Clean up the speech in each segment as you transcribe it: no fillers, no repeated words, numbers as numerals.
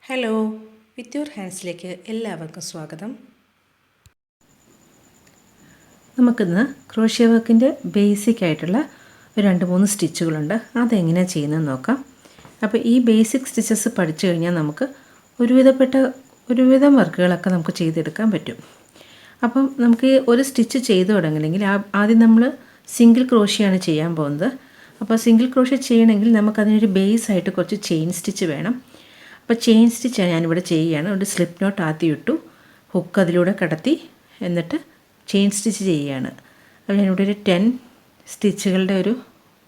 Hello, with your ഹാൻഡ്സിലേക്ക് എല്ലാവർക്കും സ്വാഗതം. നമുക്കിന്ന് ക്രോഷ്യ വർക്കിൻ്റെ ബേസിക് ആയിട്ടുള്ള ഒരു 2-3 സ്റ്റിച്ചുകളുണ്ട്. അതെങ്ങനെയാണ് ചെയ്യുന്നതെന്ന് നോക്കാം. അപ്പോൾ ഈ ബേസിക് സ്റ്റിച്ചസ് പഠിച്ചു കഴിഞ്ഞാൽ നമുക്ക് ഒരുവിധം വർക്കുകളൊക്കെ നമുക്ക് ചെയ്തെടുക്കാൻ പറ്റും. അപ്പം നമുക്ക് ഒരു സ്റ്റിച്ച് ചെയ്തു തുടങ്ങണമെങ്കിൽ ആദ്യം നമ്മൾ സിംഗിൾ ക്രോഷ്യയാണ് ചെയ്യാൻ പോകുന്നത്. അപ്പോൾ സിംഗിൾ ക്രോഷ്യ ചെയ്യണമെങ്കിൽ നമുക്കതിനൊരു ബേസ് ആയിട്ട് കുറച്ച് ചെയിൻ സ്റ്റിച്ച് വേണം. അപ്പോൾ ചെയിൻ സ്റ്റിച്ച് ഞാനിവിടെ ചെയ്യുകയാണ്. ഒരു സ്ലിപ്പ് നോട്ട് ആദ്യം ഇട്ടു, ഹുക്ക് അതിലൂടെ കടത്തി, എന്നിട്ട് ചെയിൻ സ്റ്റിച്ച് ചെയ്യുകയാണ്. അപ്പോൾ ഞാനിവിടെ ഒരു 10 സ്റ്റിച്ചുകളുടെ ഒരു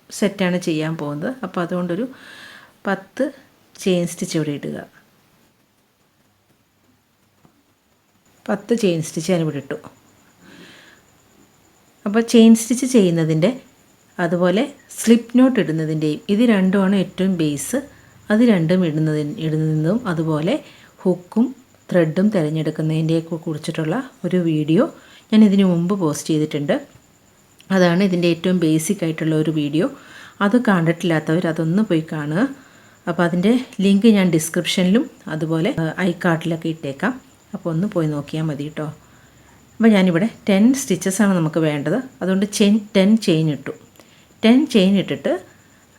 സെറ്റാണ് ചെയ്യാൻ പോകുന്നത്. അപ്പോൾ അതുകൊണ്ടൊരു 10 ചെയിൻ സ്റ്റിച്ച് ഇവിടെ ഇടുക. 10 ചെയിൻ സ്റ്റിച്ച് ഞാനിവിടെ ഇട്ടു. അപ്പോൾ ചെയിൻ സ്റ്റിച്ച് ചെയ്യുന്നതിൻ്റെ അതുപോലെ സ്ലിപ്പ് നോട്ട് ഇടുന്നതിൻ്റെയും ഇത് രണ്ടുമാണ് ഏറ്റവും ബേസ്. അത് രണ്ടും ഇടുന്നതും അതുപോലെ ഹുക്കും ത്രെഡും തിരഞ്ഞെടുക്കുന്നതിൻ്റെയൊക്കെ കുറിച്ചിട്ടുള്ള ഒരു വീഡിയോ ഞാൻ ഇതിനു മുമ്പ് പോസ്റ്റ് ചെയ്തിട്ടുണ്ട്. അതാണ് ഇതിൻ്റെ ഏറ്റവും ബേസിക് ആയിട്ടുള്ള ഒരു വീഡിയോ. അത് കണ്ടിട്ടില്ലാത്തവർ അതൊന്ന് പോയി കാണുക. അപ്പോൾ അതിൻ്റെ ലിങ്ക് ഞാൻ ഡിസ്ക്രിപ്ഷനിലും അതുപോലെ ഐ കാർഡിലൊക്കെ ഇട്ടേക്കാം. അപ്പോൾ ഒന്ന് പോയി നോക്കിയാൽ മതി കേട്ടോ. അപ്പോൾ ഞാനിവിടെ 10 സ്റ്റിച്ചസാണ് നമുക്ക് വേണ്ടത്. അതുകൊണ്ട് 10 ചെയിൻ ഇട്ടു. 10 ചെയിൻ ഇട്ടിട്ട്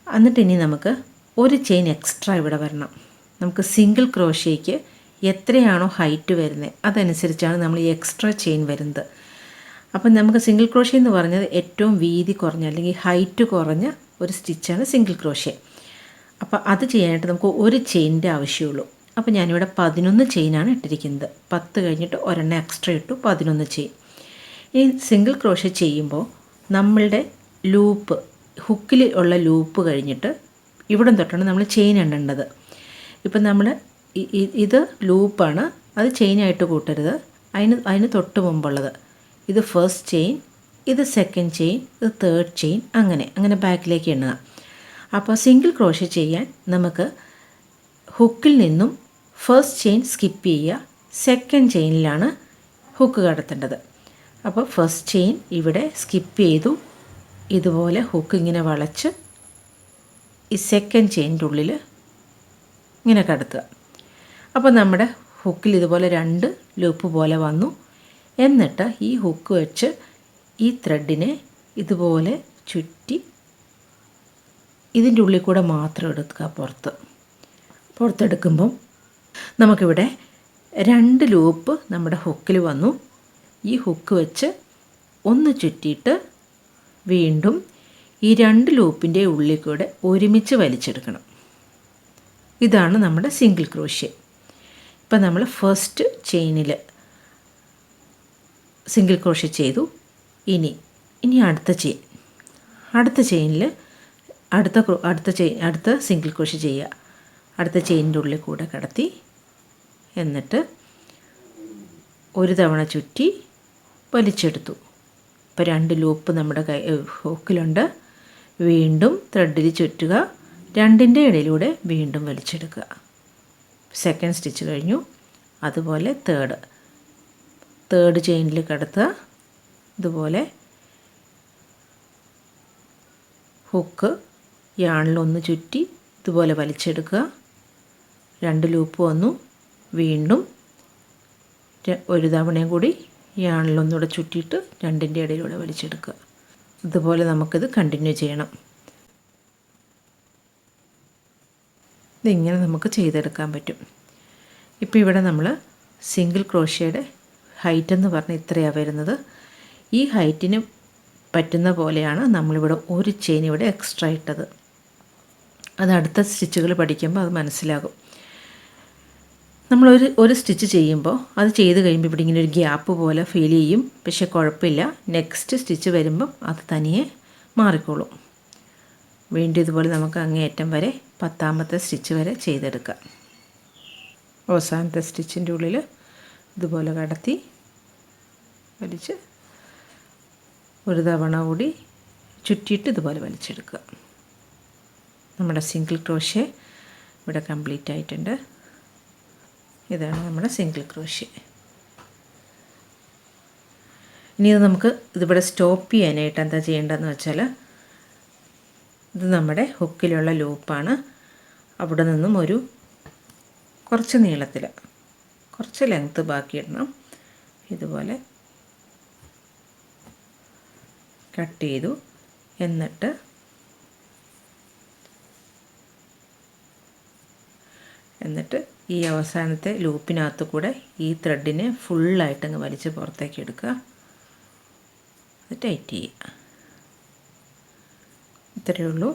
എന്നിട്ട് ഇനി നമുക്ക് ഒരു ചെയിൻ എക്സ്ട്രാ ഇവിടെ വരണം. നമുക്ക് സിംഗിൾ ക്രോഷ്യയ്ക്ക് എത്രയാണോ ഹൈറ്റ് വരുന്നത് അതനുസരിച്ചാണ് നമ്മൾ ഈ എക്സ്ട്രാ ചെയിൻ വരുന്നത്. അപ്പം നമുക്ക് സിംഗിൾ ക്രോഷ്യ എന്ന് പറഞ്ഞത് ഏറ്റവും വീതി കുറഞ്ഞ അല്ലെങ്കിൽ ഹൈറ്റ് കുറഞ്ഞ ഒരു സ്റ്റിച്ചാണ് സിംഗിൾ ക്രോഷ്യ. അപ്പോൾ അത് ചെയ്യാനായിട്ട് നമുക്ക് ഒരു ചെയിനിൻ്റെ ആവശ്യമുള്ളൂ. അപ്പോൾ ഞാനിവിടെ 11 ചെയിനാണ് ഇട്ടിരിക്കുന്നത്. 10 കഴിഞ്ഞിട്ട് ഒരെണ്ണം എക്സ്ട്രാ ഇട്ടു, 11 ചെയിൻ. ഈ സിംഗിൾ ക്രോഷ്യ ചെയ്യുമ്പോൾ നമ്മളുടെ ലൂപ്പ്, ഹുക്കിൽ ഉള്ള ലൂപ്പ് കഴിഞ്ഞിട്ട് ഇവിടെ തൊട്ടാണ് നമ്മൾ ചെയിൻ എണ്ണേണ്ടത്. ഇപ്പം നമ്മൾ ഇത് ലൂപ്പാണ്, അത് ചെയിനായിട്ട് കൂട്ടരുത്. അതിന് തൊട്ട് മുമ്പുള്ളത് ഇത് ഫസ്റ്റ് ചെയിൻ, ഇത് സെക്കൻഡ് ചെയിൻ, ഇത് തേർഡ് ചെയിൻ, അങ്ങനെ ബാക്കിലേക്ക് എണ്ണുക. അപ്പോൾ സിംഗിൾ ക്രോഷ്യ ചെയ്യാൻ നമുക്ക് ഹുക്കിൽ നിന്നും ഫസ്റ്റ് ചെയിൻ സ്കിപ്പ് ചെയ്യുക, സെക്കൻഡ് ചെയിനിലാണ് ഹുക്ക് കടത്തേണ്ടത്. അപ്പോൾ ഫസ്റ്റ് ചെയിൻ ഇവിടെ സ്കിപ്പ് ചെയ്തു, ഇതുപോലെ ഹുക്ക് ഇങ്ങനെ വളച്ച് ഈ സെക്കൻഡ് ചെയിൻ്റെ ഉള്ളിൽ ഇങ്ങനെ കടത്തുക. അപ്പോൾ നമ്മുടെ ഹുക്കിൽ ഇതുപോലെ 2 ലൂപ്പ് പോലെ വന്നു. എന്നിട്ട് ഈ ഹുക്ക് വെച്ച് ഈ ത്രെഡിനെ ഇതുപോലെ ചുറ്റി ഇതിൻ്റെ ഉള്ളിൽ കൂടെ മാത്രം എടുക്കുക. പുറത്തെടുക്കുമ്പം നമുക്കിവിടെ 2 ലൂപ്പ് നമ്മുടെ ഹുക്കിൽ വന്നു. ഈ ഹുക്ക് വെച്ച് ഒന്ന് ചുറ്റിയിട്ട് വീണ്ടും ഈ 2 ലൂപ്പിൻ്റെ ഉള്ളിൽ കൂടെ ഒരുമിച്ച് വലിച്ചെടുക്കണം. ഇതാണ് നമ്മുടെ സിംഗിൾ ക്രോഷ്യ. ഇപ്പം നമ്മൾ ഫസ്റ്റ് ചെയിനിൽ സിംഗിൾ ക്രോഷ്യ ചെയ്തു. ഇനി അടുത്ത ചെയിനിൽ അടുത്ത സിംഗിൾ ക്രോഷ്യ ചെയ്യുക. അടുത്ത ചെയിനിൻ്റെ ഉള്ളിൽ കൂടെ കടത്തി, എന്നിട്ട് ഒരു തവണ ചുറ്റി വലിച്ചെടുത്തു. ഇപ്പോൾ 2 ലൂപ്പ് നമ്മുടെ ഹുക്കിലുണ്ട്. വീണ്ടും ത്രെഡിൽ ചുറ്റുക, 2ൻ്റെ ഇടയിലൂടെ വീണ്ടും വലിച്ചെടുക്കുക. സെക്കൻഡ് സ്റ്റിച്ച് കഴിഞ്ഞു. അതുപോലെ തേർഡ് ചെയിനിൽ കടത്തുക. ഇതുപോലെ ഹുക്ക് യാണിലൊന്ന് ചുറ്റി ഇതുപോലെ വലിച്ചെടുക്കുക. 2 ലൂപ്പ് വന്നു. വീണ്ടും ഒരു തവണയും കൂടി യാണിലൊന്നുകൂടെ ചുറ്റിയിട്ട് 2ൻ്റെ ഇടയിലൂടെ വലിച്ചെടുക്കുക. ഇതുപോലെ നമുക്കിത് കണ്ടിന്യൂ ചെയ്യണം. ഇതിങ്ങനെ നമുക്ക് ചെയ്തെടുക്കാൻ പറ്റും. ഇപ്പോൾ ഇവിടെ നമ്മൾ സിംഗിൾ ക്രോഷ്യയുടെ ഹൈറ്റ് എന്ന് പറഞ്ഞാൽ ഇത്രയാണ് വരുന്നത്. ഈ ഹൈറ്റിന് പറ്റുന്ന പോലെയാണ് നമ്മളിവിടെ ഒരു ചെയിൻ ഇവിടെ എക്സ്ട്രാ ഇട്ടത്. അത് അടുത്ത സ്റ്റിച്ചുകൾ പഠിക്കുമ്പോൾ അത് മനസ്സിലാകും. നമ്മൾ ഒരു സ്റ്റിച്ച് ചെയ്യുമ്പോൾ അത് ചെയ്ത് കഴിയുമ്പോൾ ഇവിടെ ഇങ്ങനെ ഒരു ഗ്യാപ്പ് പോലെ ഫീൽ ചെയ്യും. പക്ഷേ കുഴപ്പമില്ല, നെക്സ്റ്റ് സ്റ്റിച്ച് വരുമ്പം അത് തനിയെ മാറിക്കോളും. വീണ്ടും ഇതുപോലെ നമുക്ക് അങ്ങേയറ്റം വരെ 10ാമത്തെ സ്റ്റിച്ച് വരെ ചെയ്തെടുക്കാം. അവസാനത്തെ സ്റ്റിച്ചിൻ്റെ ഉള്ളിൽ ഇതുപോലെ കടത്തി വലിച്ച് ഒരു തവണ കൂടി ചുറ്റിയിട്ട് ഇതുപോലെ വലിച്ചെടുക്കുക. നമ്മുടെ സിംഗിൾ ക്രോഷ്യ ഇവിടെ കംപ്ലീറ്റ് ആയിട്ടുണ്ട്. ഇതാണ് നമ്മുടെ സിംഗിൾ ക്രോഷ്യ. ഇനി നമുക്ക് ഇതിവിടെ സ്റ്റോപ്പ് ചെയ്യാനായിട്ട് എന്താ ചെയ്യേണ്ടതെന്ന് വെച്ചാൽ, ഇത് നമ്മുടെ ഹുക്കിലുള്ള ലൂപ്പാണ്. അവിടെ നിന്നും ഒരു കുറച്ച് നീളത്തിൽ, കുറച്ച് ലെങ്ത്ത് ബാക്കിയിടണം. ഇതുപോലെ കട്ട് ചെയ്തു. എന്നിട്ട് ഈ അവസാനത്തെ ലൂപ്പിനകത്ത് കൂടെ ഈ ത്രെഡിനെ ഫുള്ളായിട്ടങ്ങ് വലിച്ച് പുറത്തേക്ക് എടുക്കുക. അത് ടൈറ്റ് ചെയ്യുക. ഇത്രയേ ഉള്ളൂ.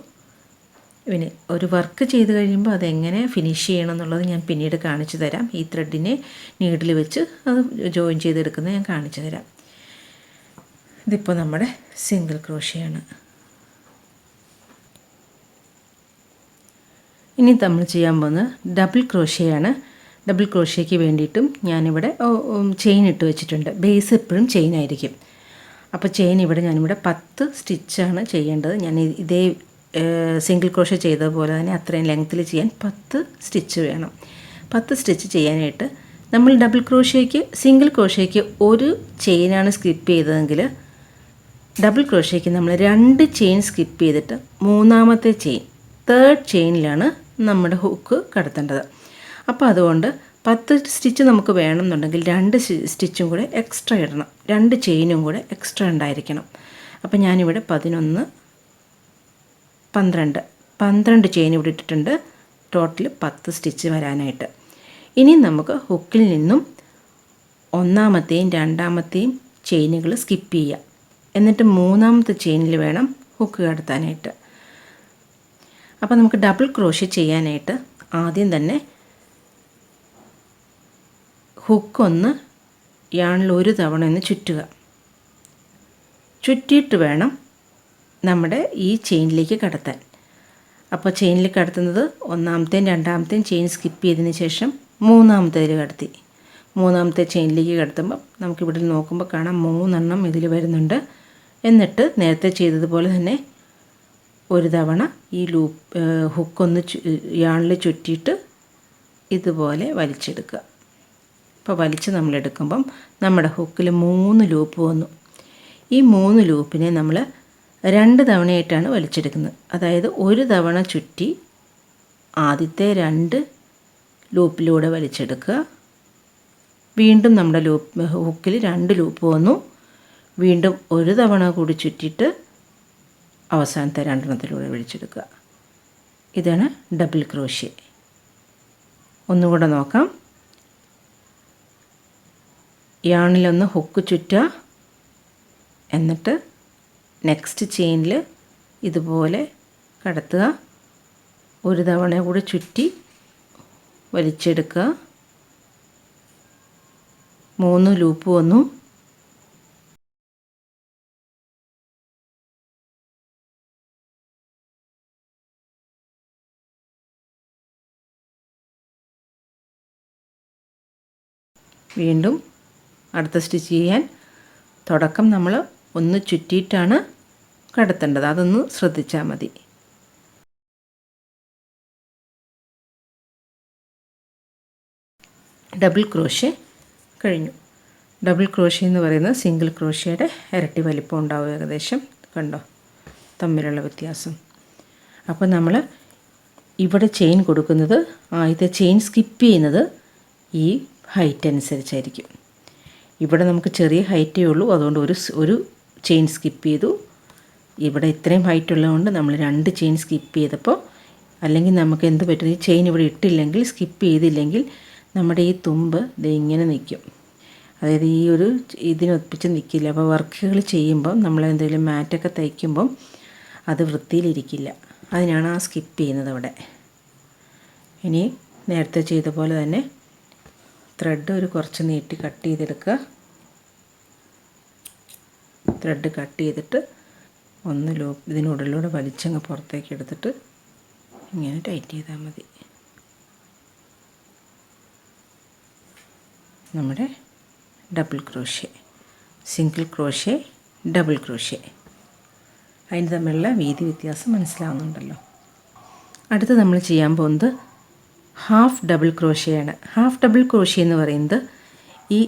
ഇനി ഒരു വർക്ക് ചെയ്ത് കഴിയുമ്പോൾ അതെങ്ങനെ ഫിനിഷ് ചെയ്യണം എന്നുള്ളത് ഞാൻ പിന്നീട് കാണിച്ചു തരാം. ഈ ത്രെഡിനെ നീഡിൽ വെച്ച് അത് ജോയിൻ ചെയ്തെടുക്കുന്നത് ഞാൻ കാണിച്ചു തരാം. ഇതിപ്പോൾ നമ്മുടെ സിംഗിൾ ക്രോഷയാണ്. ഇനി നമ്മൾ ചെയ്യാൻ പോകുന്നത് ഡബിൾ ക്രോഷയാണ്. ഡബിൾ ക്രോഷയ്ക്ക് വേണ്ടിയിട്ടും ഞാനിവിടെ ചെയിൻ ഇട്ട് വെച്ചിട്ടുണ്ട്. ബേസ് എപ്പോഴും ചെയിൻ ആയിരിക്കും. അപ്പോൾ ചെയിൻ ഞാനിവിടെ 10 സ്റ്റിച്ചാണ് ചെയ്യേണ്ടത്. ഞാൻ ഇതേ സിംഗിൾ ക്രോഷ ചെയ്തതുപോലെ തന്നെ അത്രയും ലെങ്ത്തിൽ ചെയ്യാൻ 10 സ്റ്റിച്ച് വേണം. 10 സ്റ്റിച്ച് ചെയ്യാനായിട്ട് നമ്മൾ സിംഗിൾ ക്രോഷയ്ക്ക് ഒരു ചെയിനാണ് സ്കിപ്പ് ചെയ്തതെങ്കിൽ ഡബിൾ ക്രോഷയ്ക്ക് നമ്മൾ 2 ചെയിൻ സ്കിപ്പ് ചെയ്തിട്ട് മൂന്നാമത്തെ ചെയിൻ, തേർഡ് ചെയിനിലാണ് നമ്മുടെ ഹുക്ക് കടത്തേണ്ടത്. അപ്പോൾ അതുകൊണ്ട് 10 സ്റ്റിച്ച് നമുക്ക് വേണമെന്നുണ്ടെങ്കിൽ 2 സ്റ്റിച്ചും കൂടെ എക്സ്ട്രാ ഇടണം. 2 ചെയിനും കൂടെ എക്സ്ട്രാ ഉണ്ടായിരിക്കണം. അപ്പോൾ ഞാനിവിടെ 11, 12 ചെയിൻ ഇവിടെ ഇട്ടിട്ടുണ്ട്. ടോട്ടൽ 10 സ്റ്റിച്ച് വരാനായിട്ട്. ഇനി നമുക്ക് ഹുക്കിൽ നിന്നും ഒന്നാമത്തെയും രണ്ടാമത്തെയും ചെയിനുകൾ സ്കിപ്പ് ചെയ്യാം. എന്നിട്ട് മൂന്നാമത്തെ ചെയിനിൽ വേണം ഹുക്ക് കടത്താനായിട്ട്. അപ്പോൾ നമുക്ക് ഡബിൾ ക്രോഷേ ചെയ്യാനായിട്ട് ആദ്യം തന്നെ ഹുക്കൊന്ന് യാണിൽ ഒരു തവണ ഒന്ന് ചുറ്റുക. ചുറ്റിയിട്ട് വേണം നമ്മുടെ ഈ ചെയിനിലേക്ക് കടത്താൻ. അപ്പോൾ ചെയിനിൽ കടത്തുന്നത് ഒന്നാമത്തെയും രണ്ടാമത്തെയും ചെയിൻ സ്കിപ്പ് ചെയ്തതിന് ശേഷം മൂന്നാമത്തേതിൽ കടത്തി. മൂന്നാമത്തെ ചെയിനിലേക്ക് കടത്തുമ്പോൾ നമുക്കിവിടെ നോക്കുമ്പോൾ കാണാം 3 എണ്ണം ഇതിൽ വരുന്നുണ്ട്. എന്നിട്ട് നേരത്തെ ചെയ്തതുപോലെ തന്നെ ഒരു തവണ ഈ ഹുക്കൊന്ന് യാണിൽ ചുറ്റിയിട്ട് ഇതുപോലെ വലിച്ചെടുക്കുക. അപ്പോൾ വലിച്ച് നമ്മളെടുക്കുമ്പം നമ്മുടെ ഹുക്കിൽ 3 ലൂപ്പ് വന്നു. ഈ 3 ലൂപ്പിനെ നമ്മൾ 2 തവണയായിട്ടാണ് വലിച്ചെടുക്കുന്നത്. അതായത് ഒരു തവണ ചുറ്റി ആദ്യത്തെ 2 ലൂപ്പിലൂടെ വലിച്ചെടുക്കുക. വീണ്ടും നമ്മുടെ ഹുക്കിൽ 2 ലൂപ്പ് വന്നു. വീണ്ടും ഒരു തവണ കൂടി ചുറ്റിയിട്ട് അവസാനത്തെ 2 എണ്ണത്തിലൂടെ വലിച്ചെടുക്കുക. ഇതാണ് ഡബിൾ ക്രോഷേ. ഒന്നുകൂടെ നോക്കാം. യാണിലൊന്ന് ഹുക്ക് ചുറ്റുക. എന്നിട്ട് നെക്സ്റ്റ് ചെയിനിൽ ഇതുപോലെ കടത്തുക. ഒരു തവണ കൂടി ചുറ്റി വലിച്ചെടുക്കുക. 3 ലൂപ്പ് വന്നു. വീണ്ടും അടുത്ത സ്റ്റിച്ച് ചെയ്യാൻ തുടക്കം നമ്മൾ ഒന്ന് ചുറ്റിയിട്ടാണ് കടത്തേണ്ടത്. അതൊന്ന് ശ്രദ്ധിച്ചാൽ മതി. ഡബിൾ ക്രോഷേ കഴിഞ്ഞു. ഡബിൾ ക്രോഷേ എന്ന് പറയുന്നത് സിംഗിൾ ക്രോഷയുടെ ഇരട്ടി വലിപ്പം ഉണ്ടാവും ഏകദേശം. കണ്ടോ തമ്മിലുള്ള വ്യത്യാസം. അപ്പോൾ നമ്മൾ ഇവിടെ ചെയിൻ കൊടുക്കുന്നത്, ആദ്യത്തെ ചെയിൻ സ്കിപ്പ് ചെയ്യുന്നത് ഈ ഹൈറ്റ് അനുസരിച്ചായിരിക്കും. ഇവിടെ നമുക്ക് ചെറിയ ഹൈറ്റേ ഉള്ളൂ, അതുകൊണ്ട് ഒരു ചെയിൻ സ്കിപ്പ് ചെയ്തു. ഇവിടെ ഇത്രയും ഹൈറ്റ് ഉള്ളതുകൊണ്ട് നമ്മൾ 2 ചെയിൻ സ്കിപ്പ് ചെയ്തപ്പോൾ, അല്ലെങ്കിൽ നമുക്ക് എന്ത് പറ്റും, ഈ ചെയിൻ ഇവിടെ ഇട്ടില്ലെങ്കിൽ, സ്കിപ്പ് ചെയ്തില്ലെങ്കിൽ നമ്മുടെ ഈ തുമ്പ് ഇത് ഇങ്ങനെ നിൽക്കും. അതായത് ഈ ഒരു ഇതിനൊപ്പിച്ച് നിൽക്കില്ല. അപ്പോൾ വർക്കുകൾ ചെയ്യുമ്പം നമ്മൾ എന്തെങ്കിലും മാറ്റൊക്കെ തയ്ക്കുമ്പം അത് വൃത്തിയിലിരിക്കില്ല. അതിനാണ് ആ സ്കിപ്പ് ചെയ്യുന്നത് അവിടെ. ഇനി നേരത്തെ ചെയ്ത പോലെ തന്നെ ത്രെഡ് കുറച്ച് നീട്ടി കട്ട് ചെയ്തെടുക്കുക. ത്രെഡ് കട്ട് ചെയ്തിട്ട് ഒന്ന് ഇതിനുള്ളിലൂടെ വലിച്ചങ്ങ് പുറത്തേക്ക് എടുത്തിട്ട് ഇങ്ങനെ ടൈറ്റ് ചെയ്താൽ മതി. നമ്മുടെ double crochet, single crochet, double crochet, അതിന് തമ്മിലുള്ള വീതി വ്യത്യാസം മനസ്സിലാവുന്നുണ്ടല്ലോ. അടുത്ത് നമ്മൾ ചെയ്യാൻ പോകുന്നത് ഹാഫ് ഡബിൾ ക്രോഷയാണ്. ഹാഫ് ഡബിൾ ക്രോഷേ എന്ന് പറയുന്നത് ഈ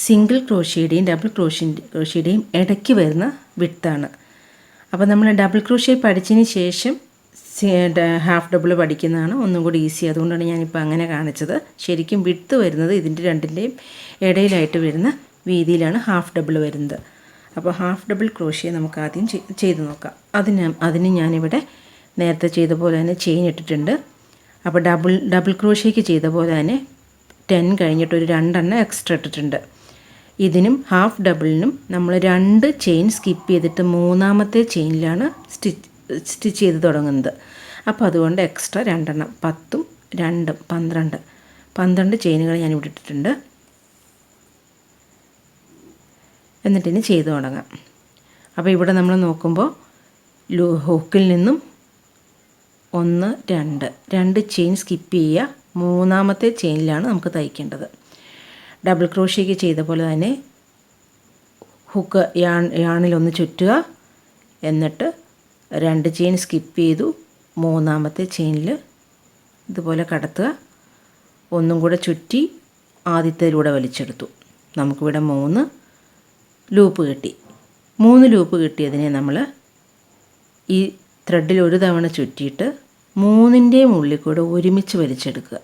സിംഗിൾ ക്രോഷയുടെയും ഡബിൾ ക്രോഷയുടെയും ഇടയ്ക്ക് വരുന്ന വിഡ്ത്താണ്. അപ്പോൾ നമ്മൾ ഡബിൾ ക്രോഷേ പഠിച്ചതിന് ശേഷം ഹാഫ് ഡബിൾ പഠിക്കുന്നതാണ് ഒന്നും കൂടി ഈസി. അതുകൊണ്ടാണ് ഞാനിപ്പോൾ അങ്ങനെ കാണിച്ചത്. ശരിക്കും വിഡ്ത്ത് വരുന്നത് ഇതിൻ്റെ രണ്ടിൻ്റെയും ഇടയിലായിട്ട് വരുന്ന വീതിയിലാണ് ഹാഫ് ഡബിൾ വരുന്നത്. അപ്പോൾ ഹാഫ് ഡബിൾ ക്രോഷ്യ നമുക്ക് ആദ്യം ചെയ്ത് നോക്കാം. അതിന് ഞാനിവിടെ നേരത്തെ ചെയ്ത പോലെ തന്നെ ചെയിൻ ഇട്ടിട്ടുണ്ട്. അപ്പോൾ ഡബിൾ ക്രോഷ്യയ്ക്ക് ചെയ്ത പോലെ തന്നെ 10 കഴിഞ്ഞിട്ട് ഒരു 2 എണ്ണം എക്സ്ട്രാ ഇട്ടിട്ടുണ്ട്. ഇതിനും ഹാഫ് ഡബിളിനും നമ്മൾ 2 ചെയിൻ സ്കിപ്പ് ചെയ്തിട്ട് മൂന്നാമത്തെ ചെയിനിലാണ് സ്റ്റിച്ച് ചെയ്ത് തുടങ്ങുന്നത്. അപ്പോൾ അതുകൊണ്ട് എക്സ്ട്രാ 2 എണ്ണം 10ഉം 2ഉം 12 ചെയിനുകൾ ഞാനിവിടെ ഇട്ടിട്ടുണ്ട്. എന്നിട്ടിനി ചെയ്ത് തുടങ്ങാം. അപ്പോൾ ഇവിടെ നമ്മൾ നോക്കുമ്പോൾ ഹൂക്കിൽ നിന്നും 1 2 ചെയിൻ സ്കിപ്പ് ചെയ്യുക. മൂന്നാമത്തെ ചെയിനിലാണ് നമുക്ക് തയ്ക്കേണ്ടത്. ഡബിൾ ക്രോഷ്യയ്ക്ക് ചെയ്ത പോലെ തന്നെ ഹുക്ക് യാണിലൊന്ന് ചുറ്റുക. എന്നിട്ട് 2 ചെയിൻ സ്കിപ്പ് ചെയ്തു. മൂന്നാമത്തെ ചെയിനിൽ ഇതുപോലെ കടത്തുക. ഒന്നും കൂടെ ചുറ്റി ആദ്യത്തേലൂടെ വലിച്ചെടുത്തു. നമുക്കിവിടെ 3 ലൂപ്പ് കിട്ടി. 3 ലൂപ്പ് കിട്ടിയതിനെ നമ്മൾ ഈ ത്രെഡിൽ ഒരു തവണ ചുറ്റിയിട്ട് 3ൻ്റെയും ഉള്ളിൽ കൂടെ ഒരുമിച്ച് വലിച്ചെടുക്കുക.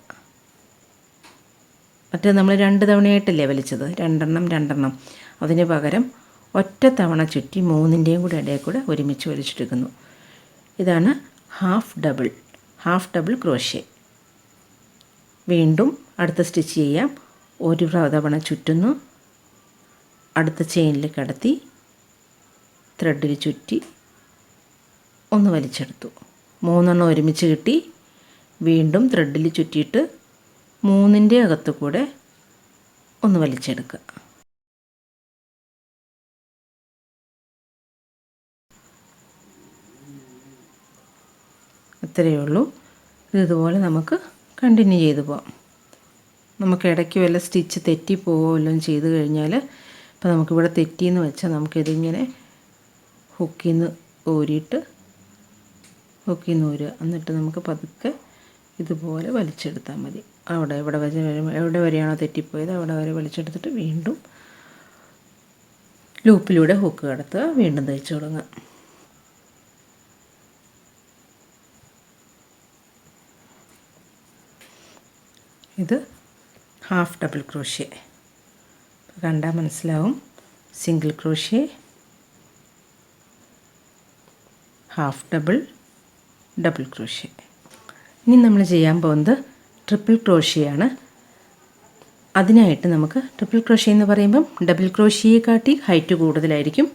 മറ്റേ നമ്മൾ 2 തവണയായിട്ടല്ലേ വലിച്ചത്, 2 എണ്ണം. അതിന് പകരം ഒറ്റ തവണ ചുറ്റി 3ൻ്റെയും കൂടെ ഇടയിൽ കൂടെ ഒരുമിച്ച് വലിച്ചെടുക്കുന്നു. ഇതാണ് ഹാഫ് ഡബിൾ ക്രോഷ്യ. വീണ്ടും അടുത്ത സ്റ്റിച്ച് ചെയ്യാം. ഒരു തവണ ചുറ്റുന്നു. അടുത്ത ചെയിനിൽ കടത്തി ത്രെഡിൽ ചുറ്റി ഒന്ന് വലിച്ചെടുത്തു. 3 എണ്ണം ഒരുമിച്ച് കിട്ടി. വീണ്ടും ത്രെഡിൽ ചുറ്റിയിട്ട് 3ൻ്റെ അകത്ത് കൂടെ ഒന്ന് വലിച്ചെടുക്കുക. ഇത്രയേ ഉള്ളൂ. ഇതുപോലെ നമുക്ക് കണ്ടിന്യൂ ചെയ്തു പോകാം. നമുക്ക് ഇടയ്ക്ക് വല്ല സ്റ്റിച്ച് തെറ്റിപ്പോവുകയോ ചെയ്ത് കഴിഞ്ഞാൽ, ഇപ്പോൾ നമുക്കിവിടെ തെറ്റിയെന്ന് വെച്ചാൽ നമുക്കിതിങ്ങനെ ഹുക്കിൽ നിന്ന് ഊരുക. എന്നിട്ട് നമുക്ക് പതുക്കെ ഇതുപോലെ വലിച്ചെടുത്താൽ മതി. എവിടെ വരെയാണോ തെറ്റിപ്പോയത് അവിടെ വരെ വലിച്ചെടുത്തിട്ട് വീണ്ടും ലൂപ്പിലൂടെ ഹുക്ക് കടത്തുക. വീണ്ടും തയ്ച്ചു തുടങ്ങുക. ഇത് ഹാഫ് ഡബിൾ ക്രോഷ്യ. കണ്ടാൽ മനസ്സിലാവും. Single crochet, half double crochet. ഇനി നമ്മൾ ചെയ്യാൻ പോകുന്നത് ട്രിപ്പിൾ ക്രോഷ്യയാണ്. അതിനായിട്ട് നമുക്ക് ട്രിപ്പിൾ ക്രോഷ്യ എന്ന് പറയുമ്പം ഡബിൾ ക്രോഷ്യയെക്കാട്ടി ഹൈറ്റ് കൂടുതലായിരിക്കും.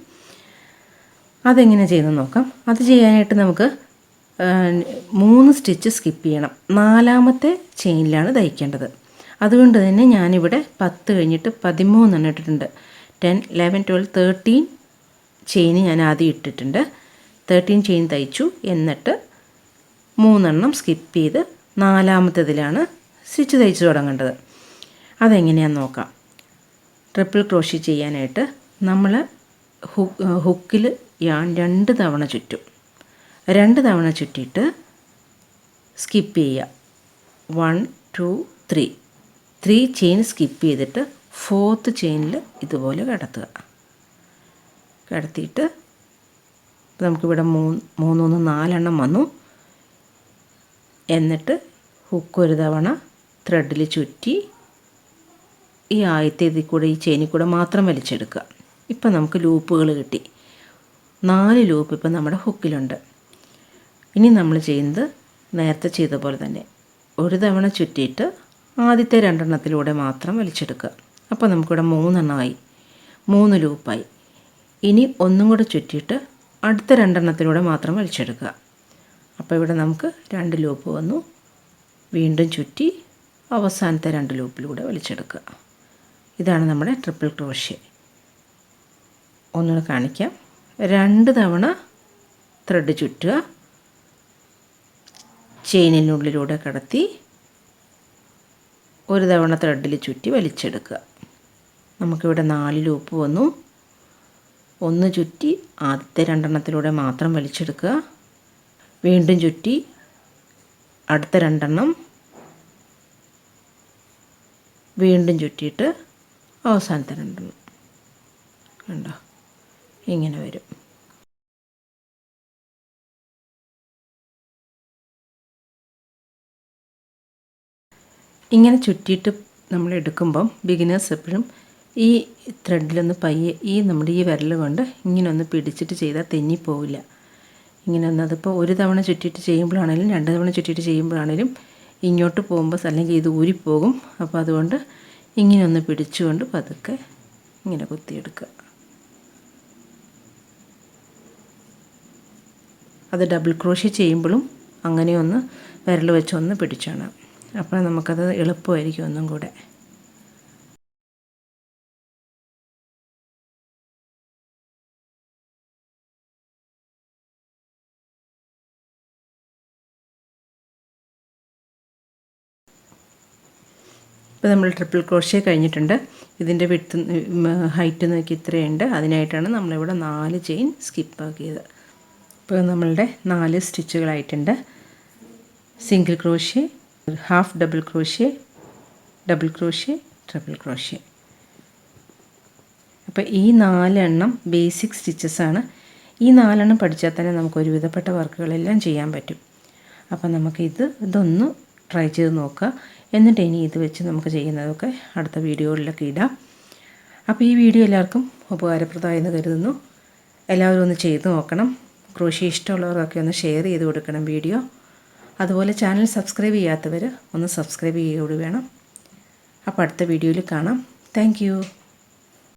അതെങ്ങനെ ചെയ്യുന്നത് നോക്കാം. അത് ചെയ്യാനായിട്ട് നമുക്ക് 3 സ്റ്റിച്ച് സ്കിപ്പ് ചെയ്യണം. 4ാമത്തെ ചെയിനിലാണ് തയ്ക്കേണ്ടത്. അതുകൊണ്ട് തന്നെ ഞാനിവിടെ 10 കഴിഞ്ഞിട്ട് 13 എണ്ണം ഇട്ടിട്ടുണ്ട്. 10 11 12 13 ചെയിൻ ഞാൻ ആദ്യം ഇട്ടിട്ടുണ്ട്. 13 ചെയിൻ തയ്ച്ചു. എന്നിട്ട് 3 എണ്ണം സ്കിപ്പ് ചെയ്ത് 4ാമത്തേതിലാണ് സ്റ്റിച്ച് തയ്ച്ചു തുടങ്ങേണ്ടത്. അതെങ്ങനെയാണെന്ന് നോക്കാം. ട്രിപ്പിൾ ക്രോഷ്യ ചെയ്യാനായിട്ട് നമ്മൾ ഹുക്കിൽ 2 തവണ ചുറ്റും. 2 തവണ ചുറ്റിയിട്ട് സ്കിപ്പ് ചെയ്യുക. 1 2 3 ചെയിൻ സ്കിപ്പ് ചെയ്തിട്ട് 4th ചെയിനിൽ ഇതുപോലെ കടത്തിയിട്ട് നമുക്കിവിടെ 3 4 എണ്ണം വന്നു. എന്നിട്ട് ഹുക്ക് ഒരു തവണ ത്രെഡിൽ ചുറ്റി ഈ ആദ്യത്തേതിൽ കൂടെ ഈ ചെയിനിൽ കൂടെ മാത്രം വലിച്ചെടുക്കുക. ഇപ്പം നമുക്ക് ലൂപ്പുകൾ കിട്ടി. 4 ലൂപ്പ് ഇപ്പം നമ്മുടെ ഹുക്കിലുണ്ട്. ഇനി നമ്മൾ ചെയ്യുന്നത് നേരത്തെ ചെയ്ത പോലെ തന്നെ ഒരു തവണ ചുറ്റിയിട്ട് ആദ്യത്തെ 2 എണ്ണത്തിലൂടെ മാത്രം വലിച്ചെടുക്കുക. അപ്പോൾ നമുക്കിവിടെ 3 എണ്ണമായി, 3 ലൂപ്പായി. ഇനി ഒന്നും കൂടെ ചുറ്റിയിട്ട് അടുത്ത 2 എണ്ണത്തിലൂടെ മാത്രം വലിച്ചെടുക്കുക. അപ്പോൾ ഇവിടെ നമുക്ക് 2 ലൂപ്പ് വന്നു. വീണ്ടും ചുറ്റി അവസാനത്തെ 2 ലൂപ്പിലൂടെ വലിച്ചെടുക്കുക. ഇതാണ് നമ്മുടെ ട്രിപ്പിൾ ക്രോഷ്യ. ഒന്നുകൂടെ കാണിക്കാം. 2 തവണ ത്രെഡ് ചുറ്റുക, ചെയിനിനുള്ളിലൂടെ കടത്തി ഒരു തവണ ത്രെഡിൽ ചുറ്റി വലിച്ചെടുക്കുക. നമുക്കിവിടെ 4 ലൂപ്പ് വന്നു. ഒന്ന് ചുറ്റി ആദ്യത്തെ 2 എണ്ണത്തിലൂടെ മാത്രം വലിച്ചെടുക്കുക. വീണ്ടും ചുറ്റി അടുത്ത 2 എണ്ണം, വീണ്ടും ചുറ്റിയിട്ട് അവസാനത്തെ 2 എണ്ണം. കണ്ടോ, ഇങ്ങനെ വരും. ഇങ്ങനെ ചുറ്റിയിട്ട് നമ്മൾ എടുക്കുമ്പം ബിഗിനേഴ്സ് എപ്പോഴും ഈ ത്രെഡിലൊന്ന് പയ്യെ നമ്മുടെ ഈ വിരൽ കൊണ്ട് ഇങ്ങനെ ഒന്ന് പിടിച്ചിട്ട് ചെയ്താൽ തെന്നിപ്പോവില്ല. ഇങ്ങനെ ഒന്ന് അതിപ്പോൾ ഒരു തവണ ചുറ്റിയിട്ട് ചെയ്യുമ്പോഴാണെങ്കിലും 2 തവണ ചുറ്റിയിട്ട് ചെയ്യുമ്പോഴാണെങ്കിലും ഇങ്ങോട്ട് പോകുമ്പോൾ അല്ലെങ്കിൽ ഇത് ഊരിപ്പോകും. അപ്പോൾ അതുകൊണ്ട് ഇങ്ങനെ ഒന്ന് പിടിച്ചുകൊണ്ട് പതുക്കെ ഇങ്ങനെ കുത്തിയെടുക്കുക. അത് ഡബിൾ ക്രോഷ്യ ചെയ്യുമ്പോഴും അങ്ങനെ ഒന്ന് വിരൽ വെച്ച് ഒന്ന് പിടിച്ചാണ്. അപ്പോൾ നമുക്കത് എളുപ്പമായിരിക്കും ഒന്നും കൂടെ. ഇപ്പോൾ നമ്മൾ ട്രിപ്പിൾ ക്രോഷ്യ കഴിഞ്ഞിട്ടുണ്ട്. ഇതിൻ്റെ ഹൈറ്റ് നോക്കി ഇത്രയുണ്ട്. അതിനായിട്ടാണ് നമ്മളിവിടെ 4 ചെയിൻ സ്കിപ്പാക്കിയത്. ഇപ്പോൾ നമ്മളുടെ 4 സ്റ്റിച്ചുകളായിട്ടുണ്ട്. Single crochet, half double crochet, double crochet, triple crochet. അപ്പോൾ ഈ 4 എണ്ണം ബേസിക് സ്റ്റിച്ചസാണ്. ഈ 4 എണ്ണം പഠിച്ചാൽ തന്നെ നമുക്ക് ഒരുവിധപ്പെട്ട വർക്കുകളെല്ലാം ചെയ്യാൻ പറ്റും. അപ്പോൾ ഇതൊന്ന് ട്രൈ ചെയ്ത് നോക്കുക. എന്നിട്ട് ഇനി ഇത് വെച്ച് നമുക്ക് ചെയ്യുന്നതൊക്കെ അടുത്ത വീഡിയോകളിലൊക്കെ ഇടാം. അപ്പോൾ ഈ വീഡിയോ എല്ലാവർക്കും ഉപകാരപ്രദമായെന്ന് കരുതുന്നു. എല്ലാവരും ഒന്ന് ചെയ്ത് നോക്കണം. ക്രോഷ്യ ഇഷ്ടമുള്ളവർക്കൊക്കെ ഒന്ന് ഷെയർ ചെയ്ത് കൊടുക്കണം വീഡിയോ. അതുപോലെ ചാനൽ സബ്സ്ക്രൈബ് ചെയ്യാത്തവർ ഒന്ന് സബ്സ്ക്രൈബ് ചെയ്യുകയോട് വേണം. അപ്പോൾ അടുത്ത വീഡിയോയിൽ കാണാം. Thank you.